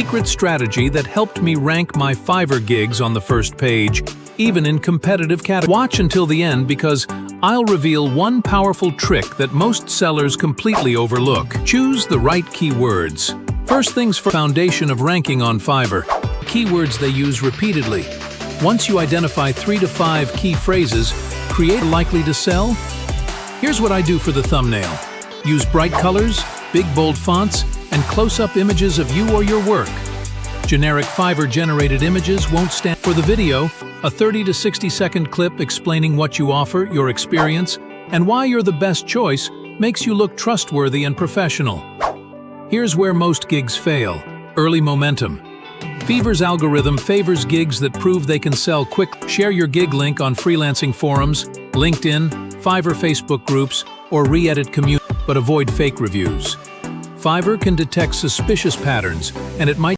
Secret strategy that helped me rank my Fiverr gigs on the first page, even in competitive categories. Watch until the end because I'll reveal one powerful trick that most sellers completely overlook. Choose the right keywords. First things first, foundation of ranking on Fiverr. Keywords they use repeatedly. Once you identify 3 to 5 key phrases, create likely to sell. Here's what I do for the thumbnail. Use bright colors, big bold fonts, and close-up images of you or your work. Generic Fiverr-generated images won't stand. For the video, a 30 to 60-second clip explaining what you offer, your experience, and why you're the best choice makes you look trustworthy and professional. Here's where most gigs fail. Early momentum. Fiverr's algorithm favors gigs that prove they can sell quick. Share your gig link on freelancing forums, LinkedIn, Fiverr Facebook groups, or re-edit community, but avoid fake reviews. Fiverr can detect suspicious patterns, and it might